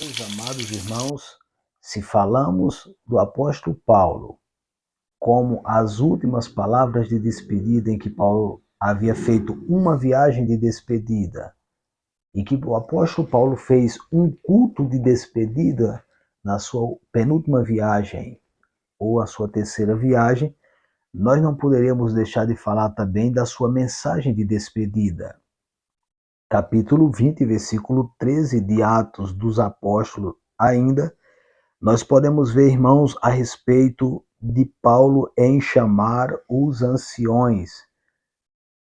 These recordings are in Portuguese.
Meus amados irmãos, se falamos do apóstolo Paulo como as últimas palavras de despedida em que Paulo havia feito uma viagem de despedida e que o apóstolo Paulo fez um culto de despedida na sua penúltima viagem ou a sua terceira viagem, nós não poderíamos deixar de falar também da sua mensagem de despedida. Capítulo 20, versículo 13 de Atos dos Apóstolos ainda, nós podemos ver, irmãos, a respeito de Paulo em chamar os anciões.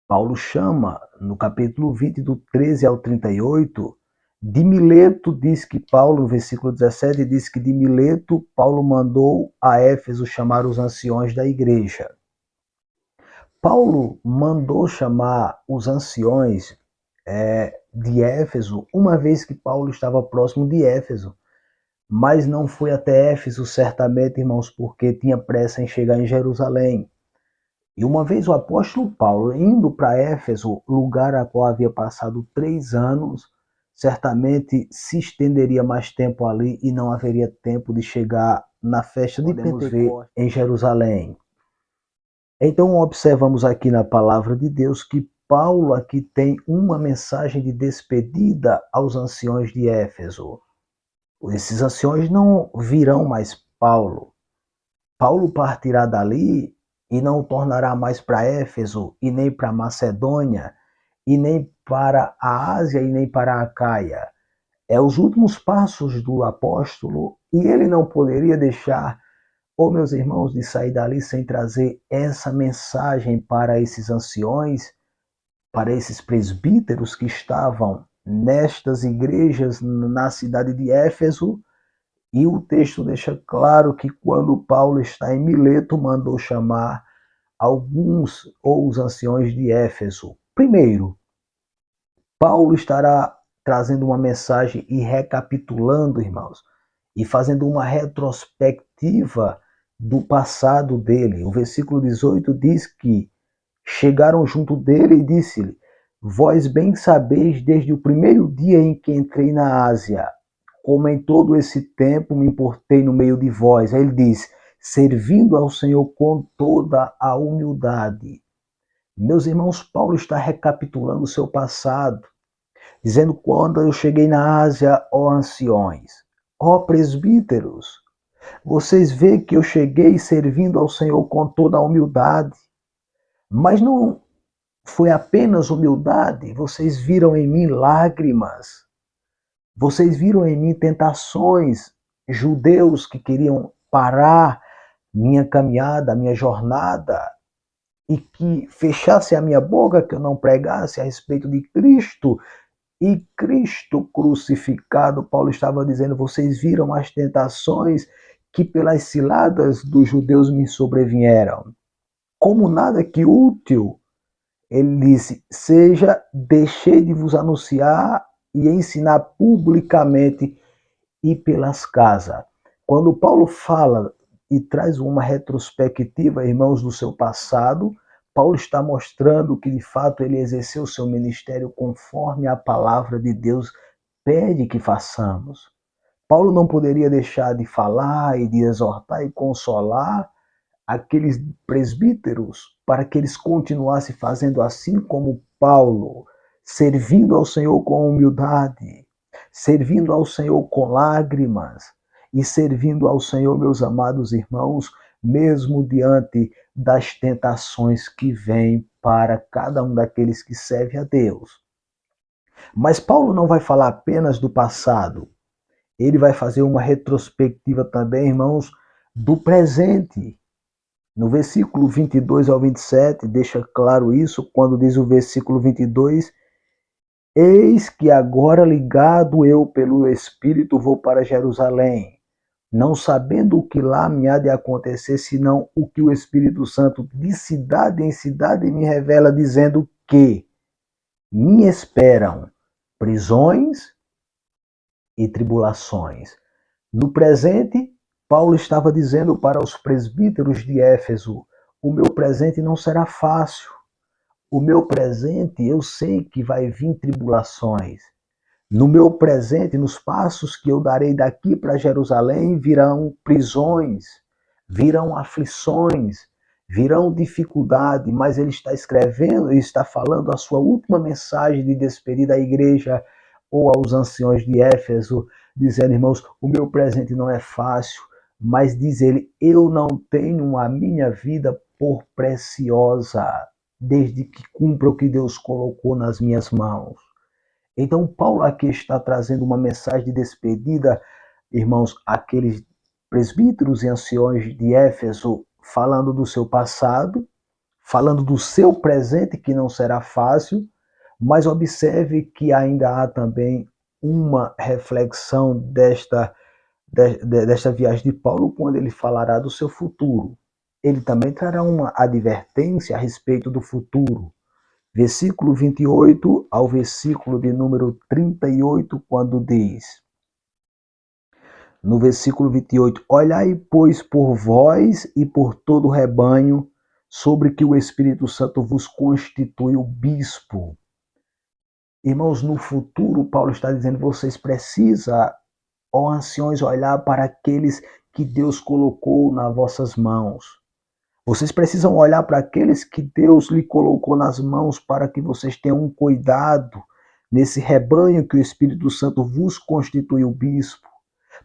Paulo chama, no capítulo 20, do 13 ao 38, de Mileto, diz que Paulo, no versículo 17, diz que de Mileto, Paulo mandou a Éfeso chamar os anciões da igreja. Paulo mandou chamar os anciões de Éfeso, uma vez que Paulo estava próximo de Éfeso. Mas não foi até Éfeso, certamente, irmãos, porque tinha pressa em chegar em Jerusalém. E uma vez o apóstolo Paulo indo para Éfeso, lugar a qual havia passado 3 anos, certamente se estenderia mais tempo ali e não haveria tempo de chegar na festa de Pentecostes em Jerusalém. Então observamos aqui na palavra de Deus que Paulo aqui tem uma mensagem de despedida aos anciões de Éfeso. Esses anciões não virão mais Paulo. Paulo partirá dali e não tornará mais para Éfeso, e nem para Macedônia, e nem para a Ásia, e nem para a Acaia. É os últimos passos do apóstolo, e ele não poderia deixar, meus irmãos, de sair dali sem trazer essa mensagem para esses anciões, para esses presbíteros que estavam nestas igrejas na cidade de Éfeso. E o texto deixa claro que quando Paulo está em Mileto, mandou chamar alguns ou os anciões de Éfeso. Primeiro, Paulo estará trazendo uma mensagem e recapitulando, irmãos, e fazendo uma retrospectiva do passado dele. O versículo 18 diz que chegaram junto dele e disse-lhe: vós bem sabeis desde o primeiro dia em que entrei na Ásia, como em todo esse tempo me importei no meio de vós. Aí ele diz, servindo ao Senhor com toda a humildade. Meus irmãos, Paulo está recapitulando o seu passado, dizendo: quando eu cheguei na Ásia, ó anciões, ó presbíteros, vocês veem que eu cheguei servindo ao Senhor com toda a humildade. Mas não foi apenas humildade, vocês viram em mim lágrimas, vocês viram em mim tentações, judeus que queriam parar minha caminhada, minha jornada, e que fechasse a minha boca, que eu não pregasse a respeito de Cristo, e Cristo crucificado. Paulo estava dizendo, vocês viram as tentações que pelas ciladas dos judeus me sobrevieram. Como nada que útil, ele disse, deixei de vos anunciar e ensinar publicamente e pelas casas. Quando Paulo fala e traz uma retrospectiva, irmãos, do seu passado, Paulo está mostrando que, de fato, ele exerceu o seu ministério conforme a palavra de Deus pede que façamos. Paulo não poderia deixar de falar e de exortar e consolar aqueles presbíteros para que eles continuassem fazendo assim como Paulo, servindo ao Senhor com humildade, servindo ao Senhor com lágrimas e servindo ao Senhor, meus amados irmãos, mesmo diante das tentações que vêm para cada um daqueles que serve a Deus. Mas Paulo não vai falar apenas do passado, ele vai fazer uma retrospectiva também, irmãos, do presente. No versículo 22 ao 27, deixa claro isso, quando diz o versículo 22, eis que agora ligado eu pelo Espírito vou para Jerusalém, não sabendo o que lá me há de acontecer, senão o que o Espírito Santo de cidade em cidade me revela, dizendo que me esperam prisões e tribulações. No presente, Paulo estava dizendo para os presbíteros de Éfeso, o meu presente não será fácil. O meu presente, eu sei que vai vir tribulações. No meu presente, nos passos que eu darei daqui para Jerusalém, virão prisões, virão aflições, virão dificuldade, mas ele está escrevendo e está falando a sua última mensagem de despedida à igreja ou aos anciões de Éfeso, dizendo, irmãos, o meu presente não é fácil, mas diz ele, eu não tenho a minha vida por preciosa, desde que cumpra o que Deus colocou nas minhas mãos. Então, Paulo aqui está trazendo uma mensagem de despedida, irmãos, àqueles presbíteros e anciões de Éfeso, falando do seu passado, falando do seu presente, que não será fácil, mas observe que ainda há também uma reflexão desta viagem de Paulo, quando ele falará do seu futuro. Ele também trará uma advertência a respeito do futuro. Versículo 28 ao versículo de número 38, quando diz, no versículo 28, olhai, pois, por vós e por todo o rebanho, sobre que o Espírito Santo vos constituiu bispo. Irmãos, no futuro, Paulo está dizendo, vocês precisam, ó anciões, olhar para aqueles que Deus colocou nas vossas mãos. Vocês precisam olhar para aqueles que Deus lhe colocou nas mãos para que vocês tenham um cuidado nesse rebanho que o Espírito Santo vos constituiu bispo,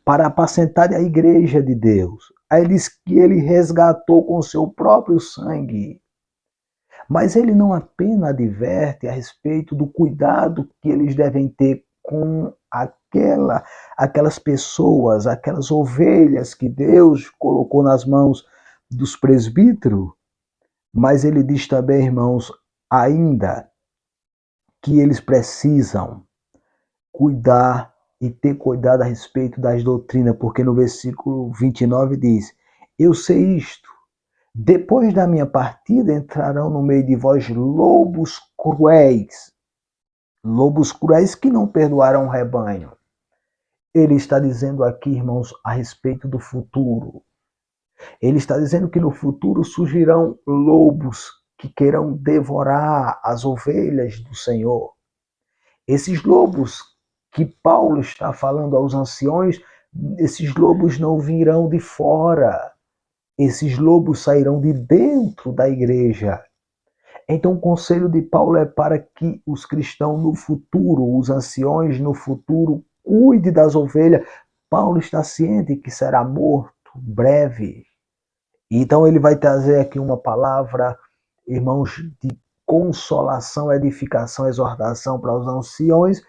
para apacentar a igreja de Deus. Aí ele diz que ele resgatou com seu próprio sangue. Mas ele não apenas adverte a respeito do cuidado que eles devem ter com aquelas pessoas, aquelas ovelhas que Deus colocou nas mãos dos presbíteros, mas ele diz também, irmãos, ainda que eles precisam cuidar e ter cuidado a respeito das doutrinas, porque no versículo 29 diz, eu sei isto, depois da minha partida entrarão no meio de vós lobos cruéis que não perdoarão o rebanho. Ele está dizendo aqui, irmãos, a respeito do futuro. Ele está dizendo que no futuro surgirão lobos que queiram devorar as ovelhas do Senhor. Esses lobos que Paulo está falando aos anciões, esses lobos não virão de fora. Esses lobos sairão de dentro da igreja. Então o conselho de Paulo é para que os cristãos no futuro, os anciões no futuro, cuide das ovelhas. Paulo está ciente que será morto breve. Então ele vai trazer aqui uma palavra, irmãos, de consolação, edificação, exortação para os anciões